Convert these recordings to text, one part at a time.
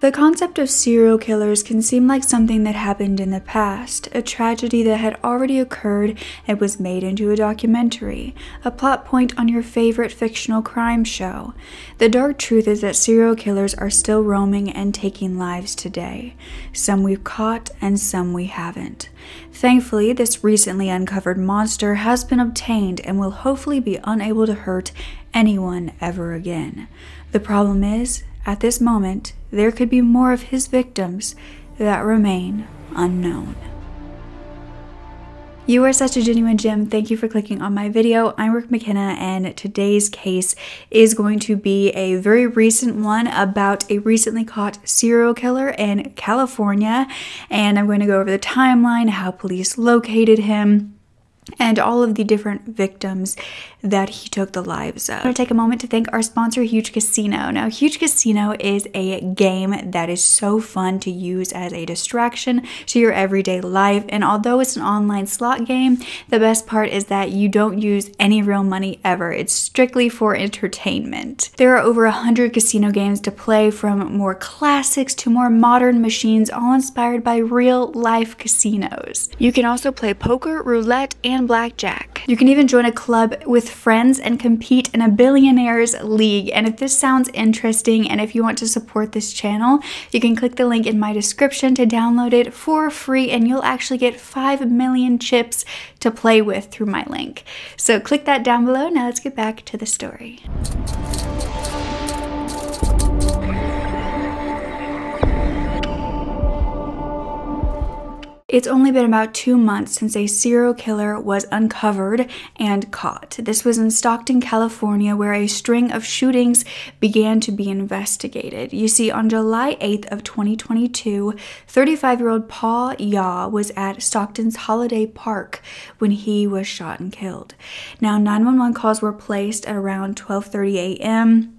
The concept of serial killers can seem like something that happened in the past, a tragedy that had already occurred and was made into a documentary, a plot point on your favorite fictional crime show. The dark truth is that serial killers are still roaming and taking lives today. Some we've caught and some we haven't. Thankfully, this recently uncovered monster has been obtained and will hopefully be unable to hurt anyone ever again. The problem is, at this moment, there could be more of his victims that remain unknown. You are such a genuine gem. Thank you for clicking on my video. I'm Brooke Makenna, and today's case is going to be a very recent one about a recently caught serial killer in California. And I'm going to go over the timeline, how police located him, and all of the different victims that he took the lives of. I'm going to take a moment to thank our sponsor, Huge Casino. Now, Huge Casino is a game that is so fun to use as a distraction to your everyday life, and although it's an online slot game, the best part is that you don't use any real money ever. It's strictly for entertainment. There are over 100 casino games to play, from more classics to more modern machines, all inspired by real-life casinos. You can also play poker, roulette, and blackjack. You can even join a club with friends and compete in a billionaires league. And if this sounds interesting and if you want to support this channel, you can click the link in my description to download it for free, and you'll actually get 5 million chips to play with through my link. So click that down below. Now let's get back to the story. It's only been about 2 months since a serial killer was uncovered and caught. This was in Stockton, California, where a string of shootings began to be investigated. You see, on July 8th of 2022, 35-year-old Paul Yaw was at Stockton's Holiday Park when he was shot and killed. Now, 911 calls were placed at around 12:30 a.m.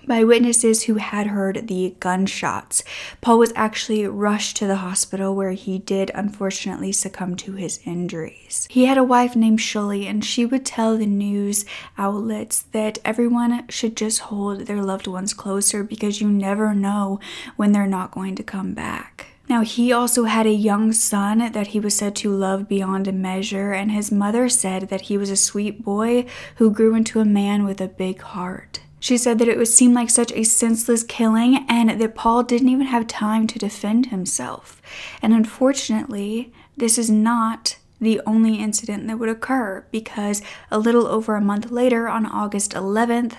by witnesses who had heard the gunshots. Paul was actually rushed to the hospital, where he did unfortunately succumb to his injuries. He had a wife named Shirley, and she would tell the news outlets that everyone should just hold their loved ones closer because you never know when they're not going to come back. Now, he also had a young son that he was said to love beyond a measure, and his mother said that he was a sweet boy who grew into a man with a big heart. She said that it would seem like such a senseless killing and that Paul didn't even have time to defend himself. And unfortunately, this is not the only incident that would occur, because a little over a month later, on August 11th,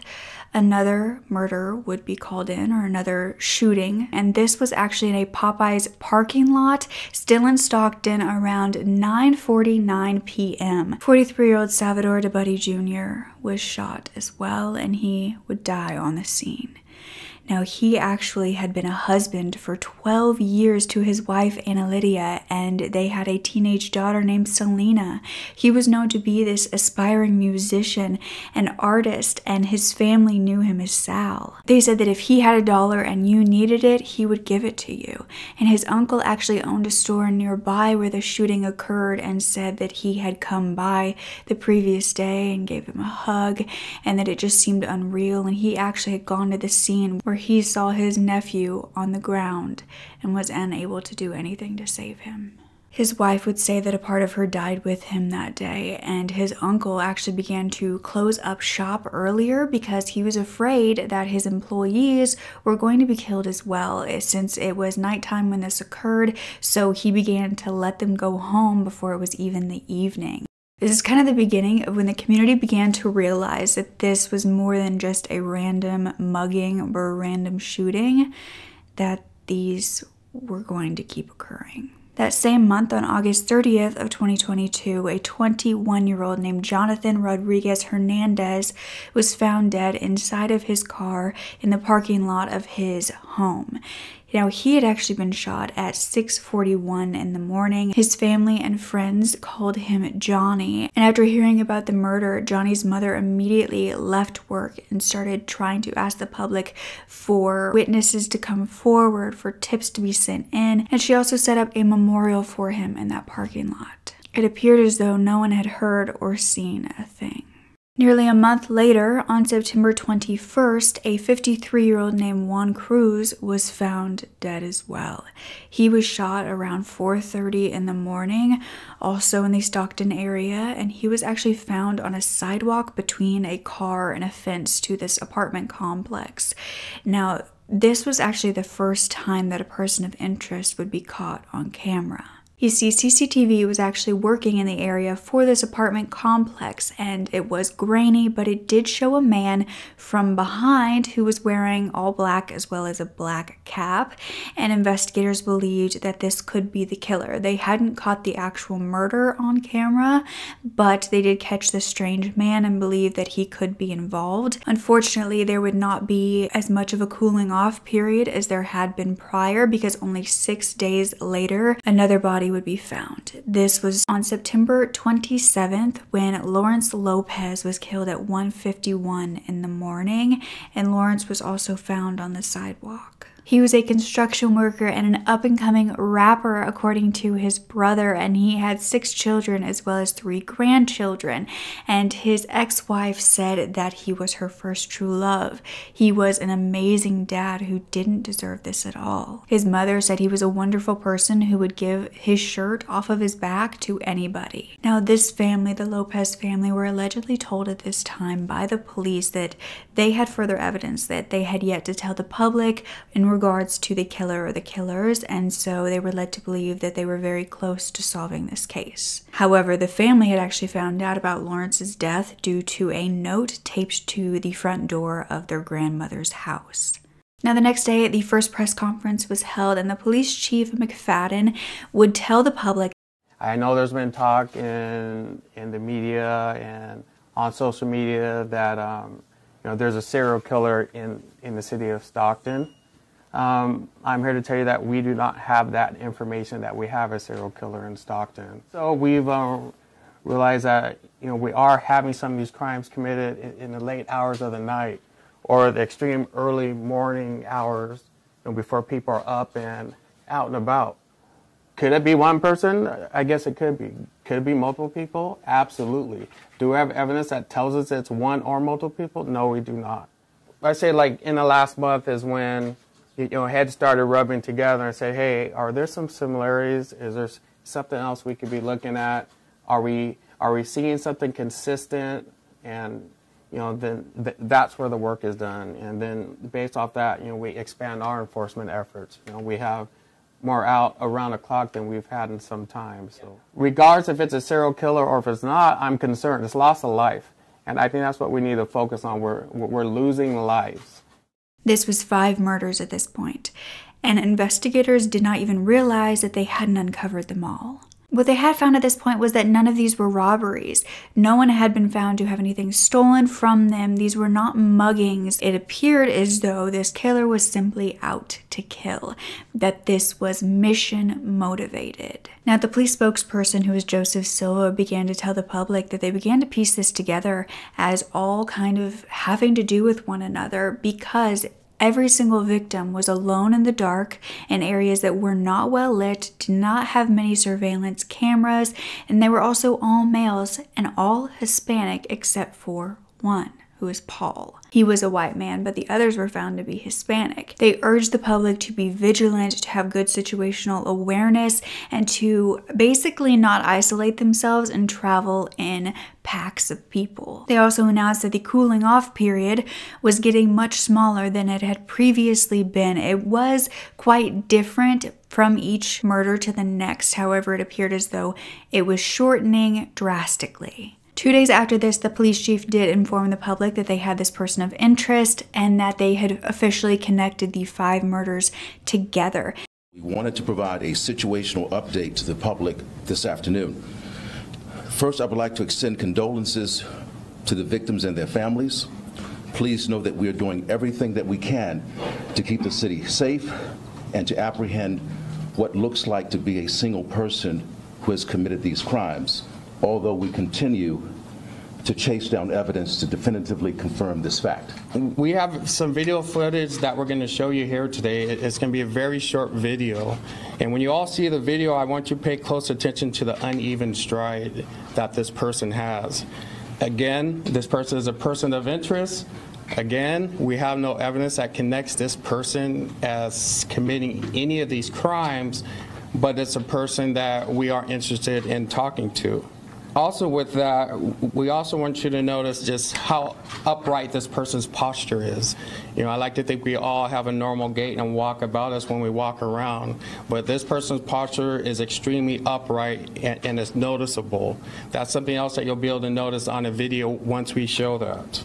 another murder would be called in, or another shooting, and this was actually in a Popeyes parking lot, still in Stockton, around 9:49 p.m. 43-year-old Salvador DeBuddy Jr. was shot as well, and he would die on the scene. Now, he actually had been a husband for 12 years to his wife, Anna Lydia, and they had a teenage daughter named Selena. He was known to be this aspiring musician and artist, and his family knew him as Sal. They said that if he had $1 and you needed it, he would give it to you. And his uncle actually owned a store nearby where the shooting occurred, and said that he had come by the previous day and gave him a hug, and that it just seemed unreal. And he actually had gone to the scene where he saw his nephew on the ground and was unable to do anything to save him. His wife would say that a part of her died with him that day, and his uncle actually began to close up shop earlier because he was afraid that his employees were going to be killed as well, since it was nighttime when this occurred, so he began to let them go home before it was even the evening. This is kind of the beginning of when the community began to realize that this was more than just a random mugging or a random shooting, that these were going to keep occurring. That same month, on August 30th of 2022, a 21-year-old named Jonathan Rodriguez Hernandez was found dead inside of his car in the parking lot of his home. Now, he had actually been shot at 6:41 in the morning. His family and friends called him Johnny, and after hearing about the murder, Johnny's mother immediately left work and started trying to ask the public for witnesses to come forward, for tips to be sent in, and she also set up a memorial for him in that parking lot. It appeared as though no one had heard or seen a thing. Nearly a month later, on September 21st, a 53-year-old named Juan Cruz was found dead as well. He was shot around 4:30 in the morning, also in the Stockton area, and he was actually found on a sidewalk between a car and a fence to this apartment complex. Now, this was actually the first time that a person of interest would be caught on camera. You see, CCTV was actually working in the area for this apartment complex, and it was grainy, but it did show a man from behind who was wearing all black as well as a black cap, and investigators believed that this could be the killer. They hadn't caught the actual murder on camera, but they did catch the strange man and believed that he could be involved. Unfortunately, there would not be as much of a cooling off period as there had been prior, because only 6 days later, another body would be found. This was on September 27th when Lawrence Lopez was killed at 1:51 in the morning, and Lawrence was also found on the sidewalk. He was a construction worker and an up-and-coming rapper, according to his brother, and he had 6 children as well as 3 grandchildren, and his ex-wife said that he was her first true love. He was an amazing dad who didn't deserve this at all. His mother said he was a wonderful person who would give his shirt off of his back to anybody. Now, this family, the Lopez family, were allegedly told at this time by the police that they had further evidence that they had yet to tell the public in regards to the killer or the killers, and so they were led to believe that they were very close to solving this case. However, the family had actually found out about Lawrence's death due to a note taped to the front door of their grandmother's house. Now, the next day, the first press conference was held, and the police chief, McFadden, would tell the public, I know there's been talk in the media and on social media that there's a serial killer in the city of Stockton. I'm here to tell you that we do not have that information that we have a serial killer in Stockton. So we've realized that we are having some of these crimes committed in the late hours of the night or the extreme early morning hours, before people are up and out and about. Could it be one person? I guess it could be. Could it be multiple people? Absolutely. Do we have evidence that tells us it's one or multiple people? No, we do not. I say, like, in the last month is when heads started rubbing together and say, hey, are there some similarities? Is there something else we could be looking at? Are we seeing something consistent? And then that's where the work is done. And then based off that, we expand our enforcement efforts. We have more out around the clock than we've had in some time. So regardless if it's a serial killer or if it's not, I'm concerned. It's loss of life. And I think that's what we need to focus on. We're losing lives. This was 5 murders at this point, and investigators did not even realize that they hadn't uncovered them all. What they had found at this point was that none of these were robberies. No one had been found to have anything stolen from them. These were not muggings. It appeared as though this killer was simply out to kill, that this was mission motivated. Now, the police spokesperson, who was Joseph Silva, began to tell the public that they began to piece this together as all kind of having to do with one another, because every single victim was alone in the dark in areas that were not well lit, did not have many surveillance cameras, and they were also all males and all Hispanic except for one, who is Paul. He was a white man, but the others were found to be Hispanic. They urged the public to be vigilant, to have good situational awareness, and to basically not isolate themselves and travel in packs of people. They also announced that the cooling off period was getting much smaller than it had previously been. It was quite different from each murder to the next. However, it appeared as though it was shortening drastically. 2 days after this, the police chief did inform the public that they had this person of interest and that they had officially connected the 5 murders together. We wanted to provide a situational update to the public this afternoon. First, I would like to extend condolences to the victims and their families. Please know that we are doing everything that we can to keep the city safe and to apprehend what looks like to be a single person who has committed these crimes, although we continue to chase down evidence to definitively confirm this fact. We have some video footage that we're going to show you here today. It's going to be a very short video. And when you all see the video, I want you to pay close attention to the uneven stride that this person has. Again, this person is a person of interest. Again, we have no evidence that connects this person as committing any of these crimes, but it's a person that we are interested in talking to. Also with that, we also want you to notice just how upright this person's posture is. You know, I like to think we all have a normal gait and walk about us when we walk around, but this person's posture is extremely upright and it's noticeable. That's something else that you'll be able to notice on a video once we show that.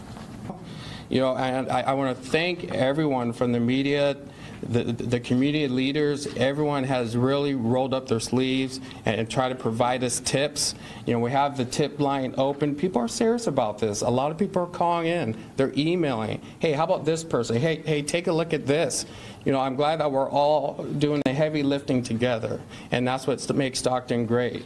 You know, and I want to thank everyone from the media, the community leaders. Everyone has really rolled up their sleeves and tried to provide us tips. You know, we have the tip line open. People are serious about this. A lot of people are calling in. They're emailing. Hey, how about this person? Hey, take a look at this. You know, I'm glad that we're all doing the heavy lifting together, and that's what makes Stockton great.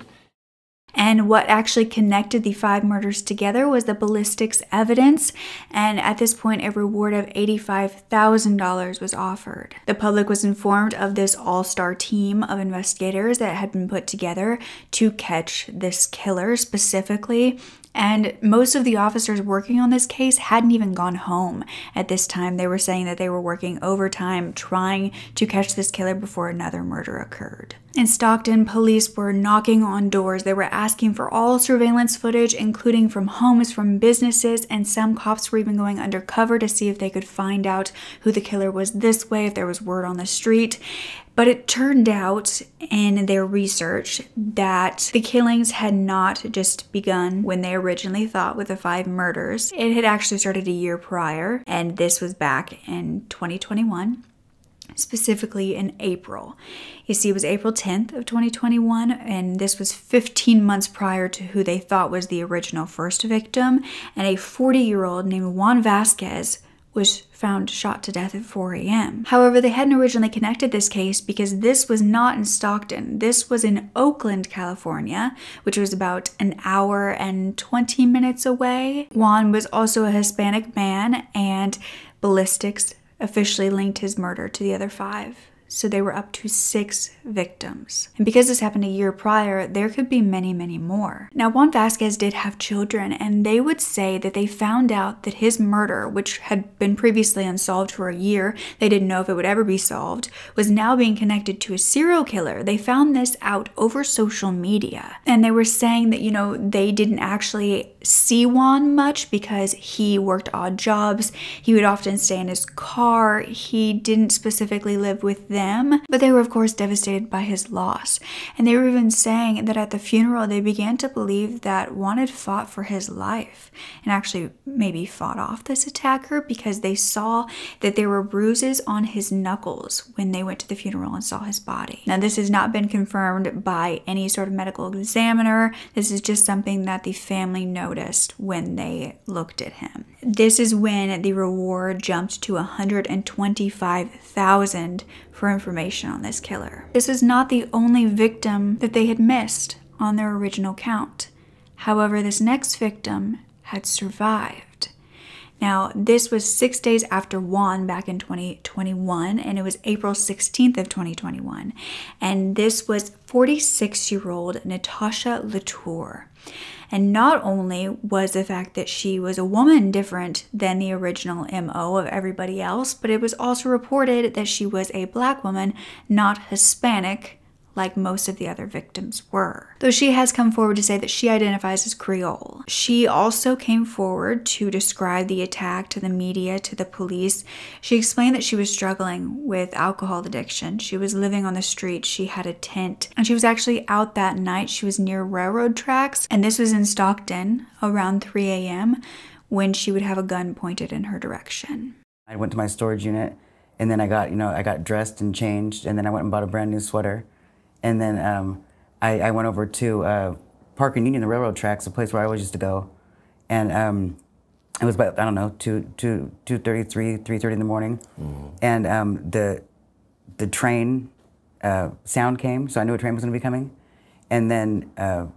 And what actually connected the 5 murders together was the ballistics evidence, and at this point a reward of $85,000 was offered. The public was informed of this all-star team of investigators that had been put together to catch this killer specifically. And most of the officers working on this case hadn't even gone home at this time. They were saying that they were working overtime trying to catch this killer before another murder occurred. In Stockton, police were knocking on doors. They were asking for all surveillance footage, including from homes, from businesses, and some cops were even going undercover to see if they could find out who the killer was this way, if there was word on the street. But it turned out in their research that the killings had not just begun when they originally thought with the 5 murders. It had actually started a year prior, and this was back in 2021, specifically in April. You see, it was April 10th of 2021, and this was 15 months prior to who they thought was the original first victim, and a 40-year-old named Juan Vasquez was found shot to death at 4 a.m. However, they hadn't originally connected this case because this was not in Stockton. This was in Oakland, California, which was about an hour and 20 minutes away. Juan was also a Hispanic man, and ballistics officially linked his murder to the other 5. So they were up to 6 victims. And because this happened a year prior, there could be many, many more. Now, Juan Vasquez did have children, and they would say that they found out that his murder, which had been previously unsolved for a year, they didn't know if it would ever be solved, was now being connected to a serial killer. They found this out over social media. And they were saying that, you know, they didn't actually see Juan much because he worked odd jobs. He would often stay in his car. He didn't specifically live with them, but they were of course devastated by his loss. And they were even saying that at the funeral they began to believe that Juan had fought for his life and actually maybe fought off this attacker because they saw that there were bruises on his knuckles when they went to the funeral and saw his body. Now, this has not been confirmed by any sort of medical examiner. This is just something that the family noticed when they looked at him. This is when the reward jumped to $125,000 for information on this killer. This is not the only victim that they had missed on their original count. However, this next victim had survived. Now, this was 6 days after Juan back in 2021, and it was April 16th of 2021. And this was 46-year-old Natasha Latour. And not only was the fact that she was a woman different than the original MO of everybody else, but it was also reported that she was a Black woman, not Hispanic, like most of the other victims were. Though she has come forward to say that she identifies as Creole. She also came forward to describe the attack to the media, to the police. She explained that she was struggling with alcohol addiction. She was living on the street. She had a tent. And she was actually out that night. She was near railroad tracks. And this was in Stockton around 3 a.m. when she would have a gun pointed in her direction. I went to my storage unit, and then I got dressed and changed, and then I went and bought a brand new sweater. And then I went over to Park and Union, the railroad tracks, a place where I always used to go. And it was about, I don't know, 2:33, 3:30 in the morning. Mm-hmm. And the train sound came, so I knew a train was going to be coming. And then the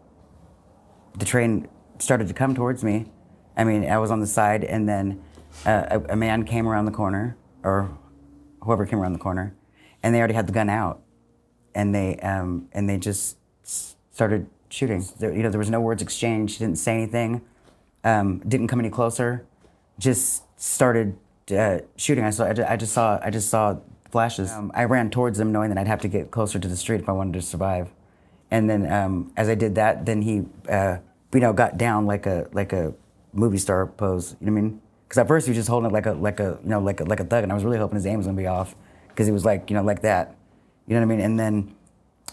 train started to come towards me. I mean, I was on the side, and then a man came around the corner, or whoever came around the corner, and they already had the gun out. And they just started shooting. There was no words exchanged. She didn't say anything. didn't come any closer, just started shooting. I just saw flashes. I ran towards him knowing that I'd have to get closer to the street if I wanted to survive. And then as I did that, then he got down like a movie star pose. You know what I mean? Because at first he was just holding it like a thug, and I was really hoping his aim was gonna be off, because he was like like that. You know what I mean? And then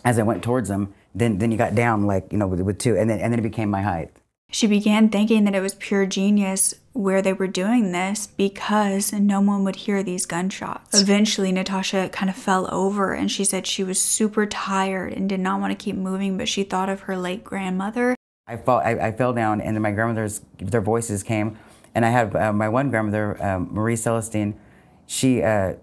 as I went towards him, then he got down like with two, and then it became my height. She began thinking that it was pure genius where they were doing this because no one would hear these gunshots. Eventually, Natasha kind of fell over, and she said she was super tired and did not want to keep moving, but she thought of her late grandmother. I fell down, and then my grandmother's, their voices came, and I had my one grandmother, Marie Celestine. She had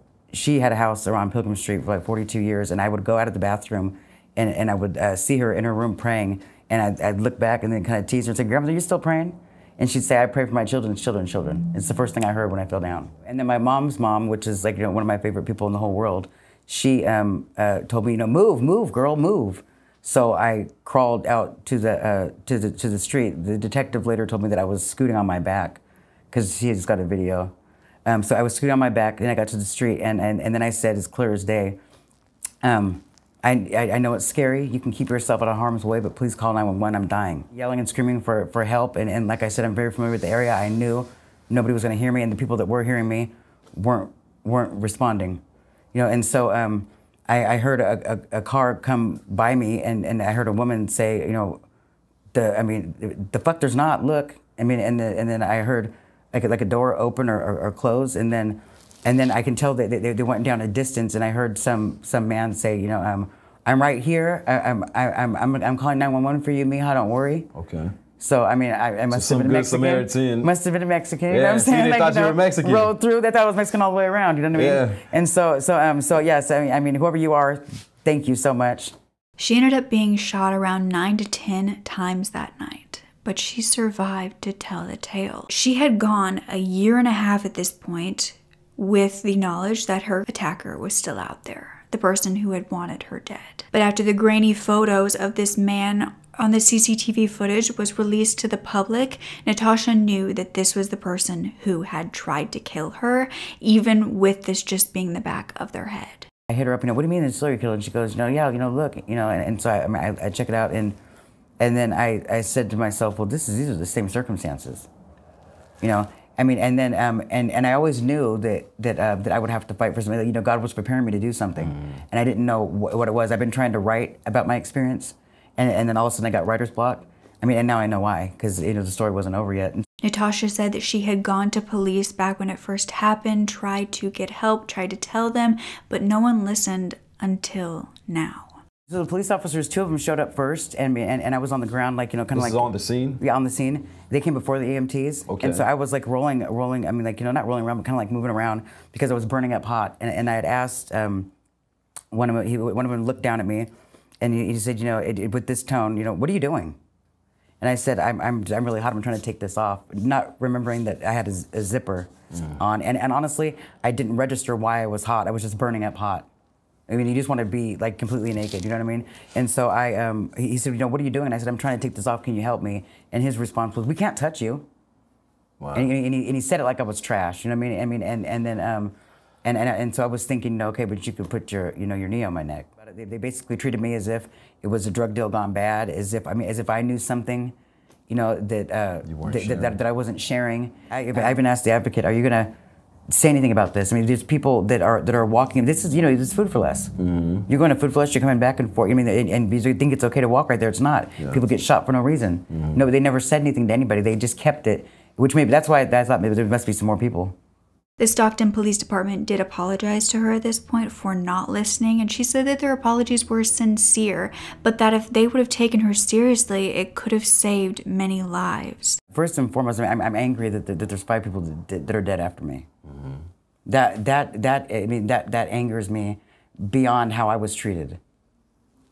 a house around Pilgrim Street for like 42 years, and I would go out of the bathroom, and I would see her in her room praying, and I'd look back and then kind of tease her and say, "Grandmother, are you still praying?" And she'd say, "I pray for my children's children." It's the first thing I heard when I fell down. And then my mom's mom, which is like one of my favorite people in the whole world, she told me, move, girl, move. So I crawled out to the street. The detective later told me that I was scooting on my back, because he just got a video. So I was scooting on my back, and I got to the street, and then I said, as clear as day, I know it's scary. You can keep yourself out of harm's way, but please call 911. I'm dying. Yelling and screaming for help, and like I said, I'm very familiar with the area. I knew nobody was going to hear me, and the people that were hearing me weren't responding. And so I heard a car come by me, and I heard a woman say, the fuck there's not, look. And then I heard like a door open or close, and then I can tell that they went down a distance, and I heard some man say, I'm right here. I'm calling 911 for you, mija. Don't worry. Okay. So I must have been a Mexican. Samaritan. Must have been a Mexican. Yeah, You know what I'm saying? they thought you were Mexican. Rolled through. They thought I was Mexican all the way around. You know what I mean? Yeah. And so yes. Whoever you are, thank you so much. She ended up being shot around 9 to 10 times that night, but she survived to tell the tale. She had gone a year and a half at this point with the knowledge that her attacker was still out there, the person who had wanted her dead. But after the grainy photos of this man on the CCTV footage was released to the public, Natasha knew that this was the person who had tried to kill her, even with this just being the back of their head. I hit her up, what do you mean it's a serial killer? And she goes, look, and so I check it out, and then I said to myself, well, these are the same circumstances, and I always knew that I would have to fight for something. God was preparing me to do something, and I didn't know what it was. I've been trying to write about my experience, and then all of a sudden I got writer's block. And now I know why, because the story wasn't over yet. Natasha said that she had gone to police back when it first happened, tried to get help, tried to tell them, but no one listened until now. So the police officers, two of them showed up first, and I was on the ground, kind of like... This is on the scene? Yeah, on the scene. They came before the EMTs. Okay. And so I was rolling, not rolling around, but kind of like moving around, because I was burning up hot. And I had asked one of them looked down at me, and he said, with this tone, what are you doing? And I said, I'm really hot, I'm trying to take this off, not remembering that I had a zipper on. And honestly, I didn't register why I was hot. I was just burning up hot. You just want to be completely naked, you know what I mean? And so he said, what are you doing? And I said, I'm trying to take this off, can you help me? And his response was, we can't touch you. Wow. And he said it like I was trash, you know what I mean? And so I was thinking, okay, but you could put your knee on my neck. But they basically treated me as if it was a drug deal gone bad, as if I knew something, that I wasn't sharing. I even asked the advocate, are you gonna say anything about this? There's people that are walking. This is Food for Less. Mm-hmm. You're going to Food for Less. You're coming back and forth. And because you think it's okay to walk right there, it's not. Yeah. People get shot for no reason. Mm-hmm. No, they never said anything to anybody. They just kept it. Which maybe that's why I thought maybe there must be some more people. The Stockton Police Department did apologize to her at this point for not listening, and she said that their apologies were sincere, but that if they would have taken her seriously, it could have saved many lives. First and foremost, I'm angry that there's 5 people that are dead after me. Mm-hmm. That angers me beyond how I was treated.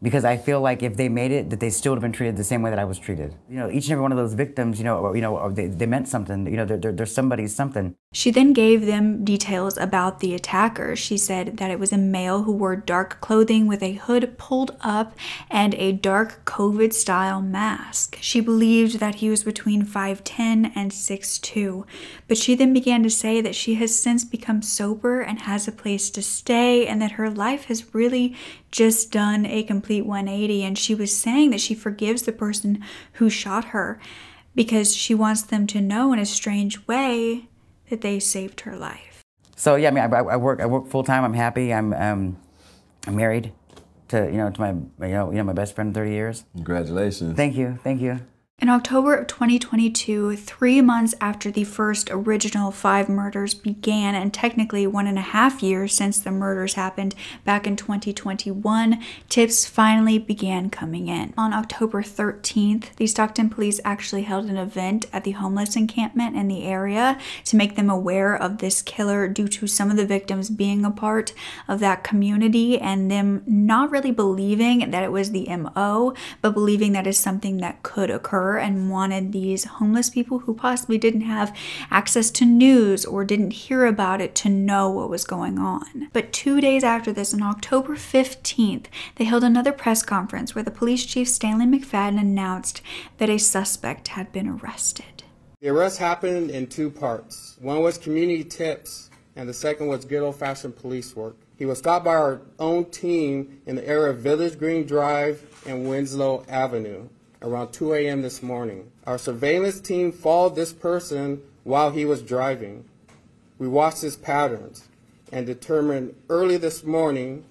because I feel like if they made it, that they still would have been treated the same way that I was treated. You know, each and every one of those victims, they meant something. You know, they're somebody's something. She then gave them details about the attacker. She said that it was a male who wore dark clothing with a hood pulled up and a dark COVID-style mask. She believed that he was between 5'10" and 6'2", but she then began to say that she has since become sober and has a place to stay, and that her life has really just done a complete 180, and she was saying that she forgives the person who shot her because she wants them to know in a strange way that they saved her life. So yeah, I mean, I work full time. I'm happy. I'm married to my best friend 30 years. Congratulations. Thank you. Thank you. In October of 2022, 3 months after the first original 5 murders began, and technically 1.5 years since the murders happened back in 2021, tips finally began coming in. On October 13th, the Stockton police actually held an event at the homeless encampment in the area to make them aware of this killer due to some of the victims being a part of that community and them not really believing that it was the MO, but believing that is something that could occur, and wanted these homeless people who possibly didn't have access to news or didn't hear about it to know what was going on. But 2 days after this, on October 15th, they held another press conference where the police chief Stanley McFadden announced that a suspect had been arrested. The arrest happened in 2 parts. One was community tips, and the second was good old-fashioned police work. He was stopped by our own team in the area of Village Green Drive and Winslow Avenue around 2 a.m. this morning. Our surveillance team followed this person while he was driving. We watched his patterns and determined early this morning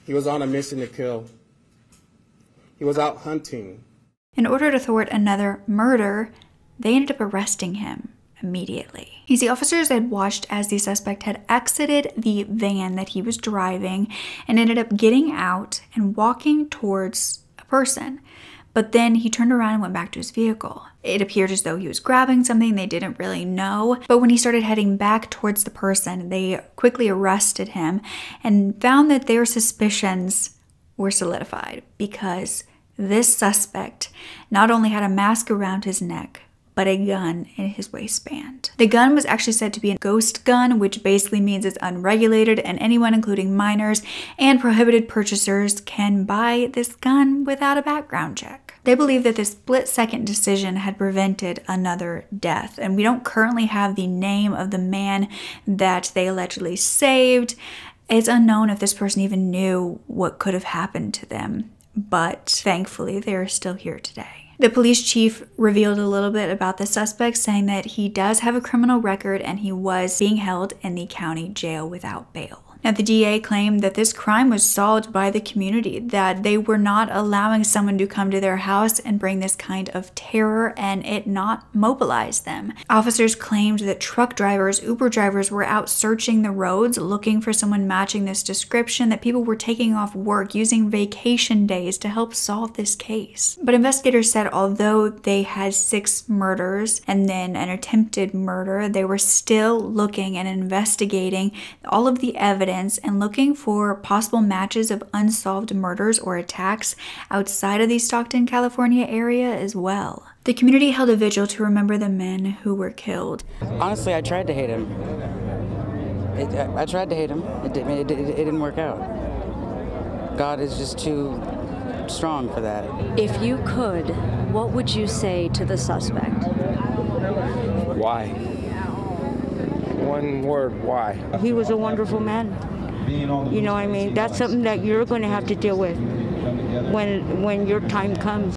he was on a mission to kill. He was out hunting. In order to thwart another murder, they ended up arresting him immediately. You see, officers had watched as the suspect had exited the van that he was driving and ended up getting out and walking towards a person. But then he turned around and went back to his vehicle. It appeared as though he was grabbing something, they didn't really know. But when he started heading back towards the person, they quickly arrested him and found that their suspicions were solidified because this suspect not only had a mask around his neck, but a gun in his waistband. The gun was actually said to be a ghost gun, which basically means it's unregulated, and anyone, including minors and prohibited purchasers, can buy this gun without a background check. They believe that this split-second decision had prevented another death, and we don't currently have the name of the man that they allegedly saved. It's unknown if this person even knew what could have happened to them, but thankfully they're still here today. The police chief revealed a little bit about the suspect, saying that he does have a criminal record and he was being held in the county jail without bail. Now, the DA claimed that this crime was solved by the community, that they were not allowing someone to come to their house and bring this kind of terror and it not mobilize them. Officers claimed that truck drivers, Uber drivers were out searching the roads looking for someone matching this description, that people were taking off work, using vacation days to help solve this case. But investigators said although they had 6 murders and then an attempted murder, they were still looking and investigating all of the evidence and looking for possible matches of unsolved murders or attacks outside of the Stockton, California area as well. The community held a vigil to remember the men who were killed. Honestly, I tried to hate him. I tried to hate him. It didn't work out. God is just too strong for that. If you could, what would you say to the suspect? Why? One word, why? He was a wonderful man. You know what I mean? That's something that you're going to have to deal with when your time comes.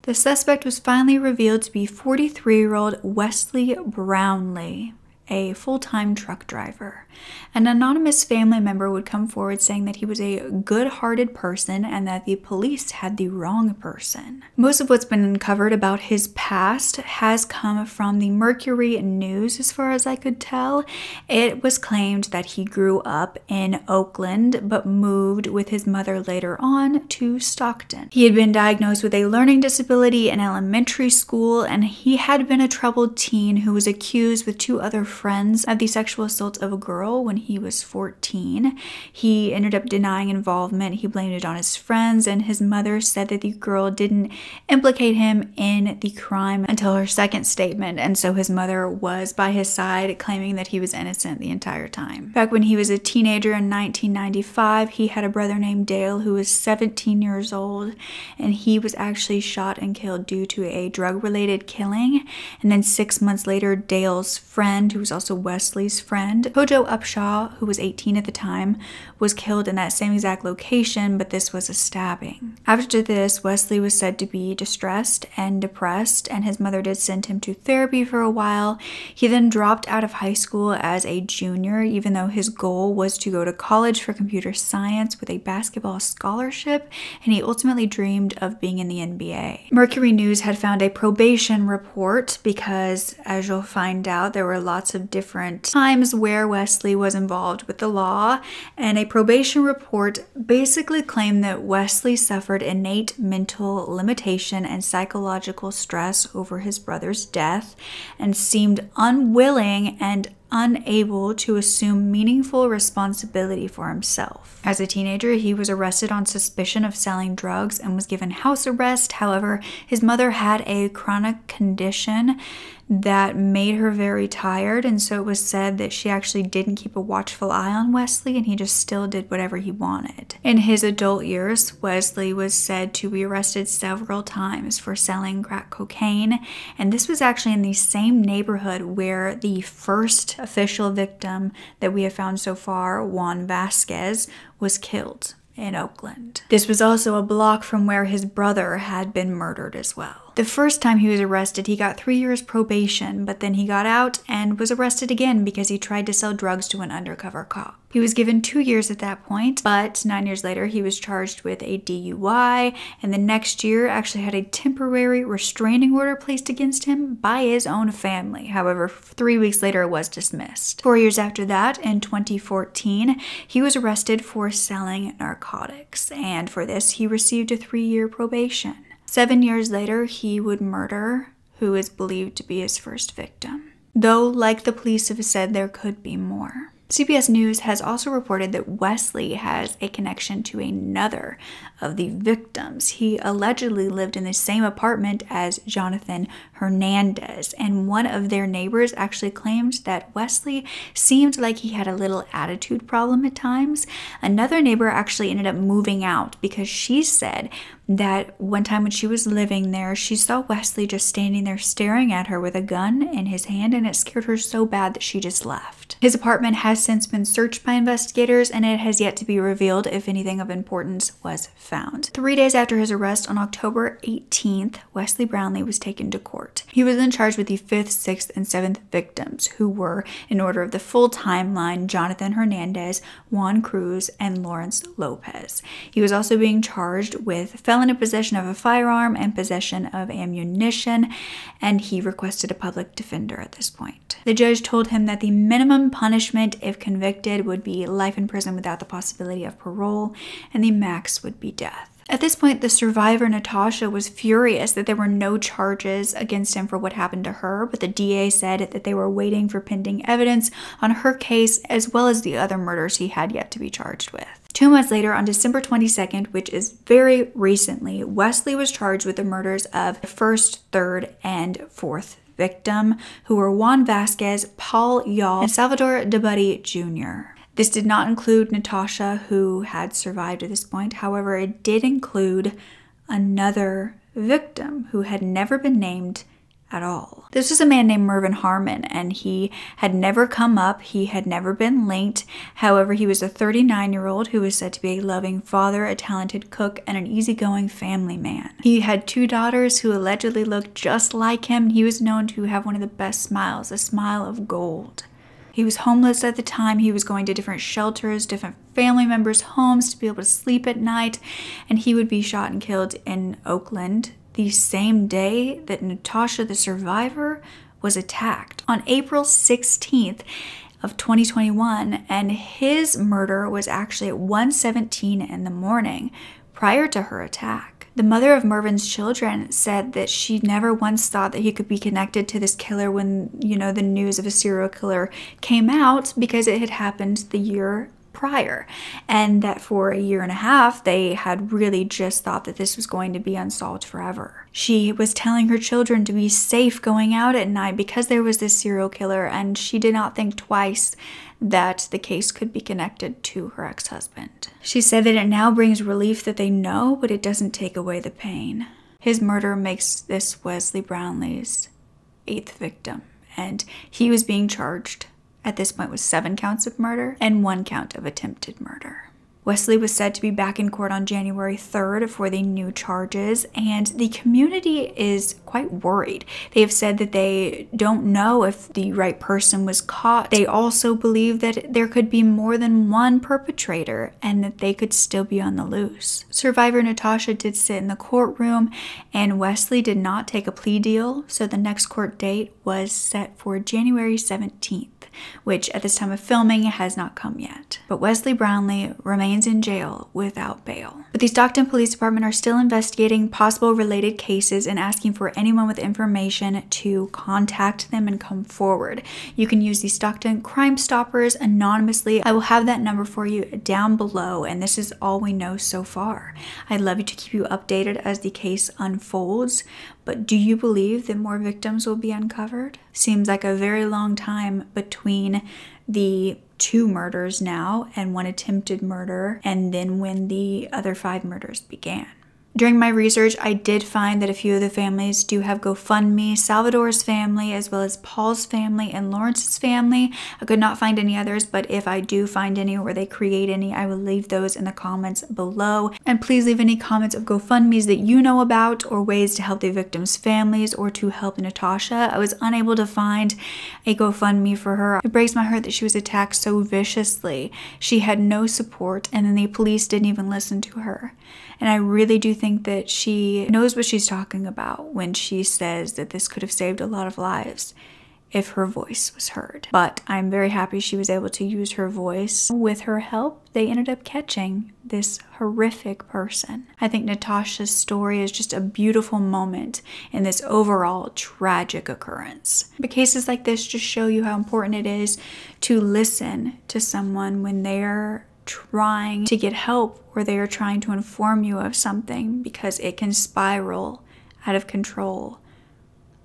The suspect was finally revealed to be 43-year-old Wesley Brownlee, a full-time truck driver. An anonymous family member would come forward saying that he was a good-hearted person and that the police had the wrong person. Most of what's been uncovered about his past has come from the Mercury News, as far as I could tell. It was claimed that he grew up in Oakland but moved with his mother later on to Stockton. He had been diagnosed with a learning disability in elementary school, and he had been a troubled teen who was accused with 2 other friends of the sexual assault of a girl when he was 14. He ended up denying involvement. He blamed it on his friends, and his mother said that the girl didn't implicate him in the crime until her second statement, and so his mother was by his side, claiming that he was innocent the entire time. Back when he was a teenager in 1995, he had a brother named Dale who was 17 years old, and he was actually shot and killed due to a drug-related killing. And then 6 months later, Dale's friend, who was also Wesley's friend, Kojo Upshaw, who was 18 at the time, was killed in that same exact location, but this was a stabbing. After this, Wesley was said to be distressed and depressed, and his mother did send him to therapy for a while. He then dropped out of high school as a junior, even though his goal was to go to college for computer science with a basketball scholarship, and he ultimately dreamed of being in the NBA. Mercury News had found a probation report because, as you'll find out, there were lots of different times where Wesley was involved with the law, and a probation report basically claimed that Wesley suffered innate mental limitation and psychological stress over his brother's death and seemed unwilling and unable to assume meaningful responsibility for himself. As a teenager, he was arrested on suspicion of selling drugs and was given house arrest. However, his mother had a chronic condition that made her very tired, and so it was said that she actually didn't keep a watchful eye on Wesley, and he just still did whatever he wanted. In his adult years, Wesley was said to be arrested several times for selling crack cocaine, and this was actually in the same neighborhood where the first official victim that we have found so far, Juan Vasquez, was killed in Oakland. This was also a block from where his brother had been murdered as well. The first time he was arrested, he got 3 years probation, but then he got out and was arrested again because he tried to sell drugs to an undercover cop. He was given 2 years at that point, but 9 years later he was charged with a DUI, and the next year actually had a temporary restraining order placed against him by his own family. However, 3 weeks later it was dismissed. 4 years after that, in 2014, he was arrested for selling narcotics, and for this he received a 3-year probation. 7 years later, he would murder who is believed to be his first victim. Though, like the police have said, there could be more. CBS News has also reported that Wesley has a connection to another of the victims. He allegedly lived in the same apartment as Jonathan Hernandez, and one of their neighbors actually claimed that Wesley seemed like he had a little attitude problem at times. Another neighbor actually ended up moving out because she said that one time when she was living there, she saw Wesley just standing there staring at her with a gun in his hand, and it scared her so bad that she just left. His apartment has since been searched by investigators, and it has yet to be revealed if anything of importance was found. 3 days after his arrest on October 18th, Wesley Brownlee was taken to court. He was then charged with the 5th, 6th, and 7th victims, who were, in order of the full timeline, Jonathan Hernandez, Juan Cruz, and Lawrence Lopez. He was also being charged with felon in possession of a firearm and possession of ammunition, and he requested a public defender at this point. The judge told him that the minimum punishment, if convicted, would be life in prison without the possibility of parole, and the max would be death. At this point, the survivor, Natasha, was furious that there were no charges against him for what happened to her, but the DA said that they were waiting for pending evidence on her case as well as the other murders he had yet to be charged with. 2 months later, on December 22nd, which is very recently, Wesley was charged with the murders of the 1st, 3rd, and 4th victim, who were Juan Vasquez, Paul Yall, and Salvador DeBuddy Jr. This did not include Natasha, who had survived at this point. However, it did include another victim who had never been named at all. This was a man named Mervyn Harmon, and he had never come up. He had never been linked. However, he was a 39-year-old who was said to be a loving father, a talented cook, and an easygoing family man. He had 2 daughters who allegedly looked just like him. He was known to have one of the best smiles, a smile of gold. He was homeless at the time. He was going to different shelters, different family members' homes to be able to sleep at night, and he would be shot and killed in Oakland the same day that Natasha, the survivor, was attacked on April 16th of 2021, and his murder was actually at 1:17 in the morning prior to her attack. The mother of Mervin's children said that she never once thought that he could be connected to this killer when, the news of a serial killer came out, because it had happened the year prior, and that for a year and a half they had really just thought that this was going to be unsolved forever. She was telling her children to be safe going out at night because there was this serial killer, and she did not think twice that the case could be connected to her ex-husband. She said that it now brings relief that they know, but it doesn't take away the pain. His murder makes this Wesley Brownlee's 8th victim, and he was being charged at this point with 7 counts of murder and 1 count of attempted murder. Wesley was said to be back in court on January 3rd for the new charges, and the community is quite worried. They have said that they don't know if the right person was caught. They also believe that there could be more than one perpetrator and that they could still be on the loose. Survivor Natasha did sit in the courtroom, and Wesley did not take a plea deal, so the next court date was set for January 17th. Which at this time of filming has not come yet. But Wesley Brownlee remains in jail without bail. But the Stockton Police Department are still investigating possible related cases and asking for anyone with information to contact them and come forward. You can use the Stockton Crime Stoppers anonymously. I will have that number for you down below, and this is all we know so far. I'd love to keep you updated as the case unfolds. But do you believe that more victims will be uncovered? Seems like a very long time between the 2 murders now and 1 attempted murder, and then when the other 5 murders began. During my research, I did find that a few of the families do have GoFundMe. Salvador's family, as well as Paul's family and Lawrence's family. I could not find any others, but if I do find any or they create any, I will leave those in the comments below. And please leave any comments of GoFundMes that you know about, or ways to help the victims' families or to help Natasha. I was unable to find a GoFundMe for her. It breaks my heart that she was attacked so viciously. She had no support, and then the police didn't even listen to her. And I really do think that she knows what she's talking about when she says that this could have saved a lot of lives if her voice was heard. But I'm very happy she was able to use her voice. With her help, they ended up catching this horrific person. I think Natasha's story is just a beautiful moment in this overall tragic occurrence. But cases like this just show you how important it is to listen to someone when they're trying to get help or they are trying to inform you of something, because it can spiral out of control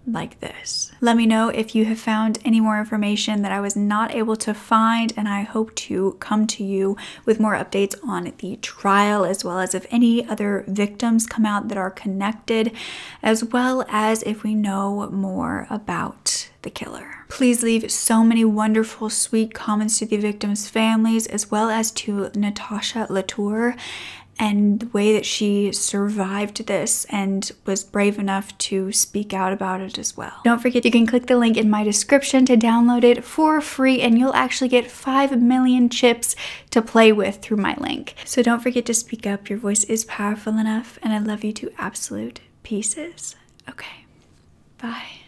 like this. Let me know if you have found any more information that I was not able to find, and I hope to come to you with more updates on the trial, as well as if any other victims come out that are connected, as well as if we know more about the killer. Please leave so many wonderful, sweet comments to the victims' families, as well as to Natasha Latour, and the way that she survived this and was brave enough to speak out about it as well. Don't forget, you can click the link in my description to download it for free, and you'll actually get 5 million chips to play with through my link. So don't forget to speak up. Your voice is powerful enough, and I love you to absolute pieces. Okay, bye.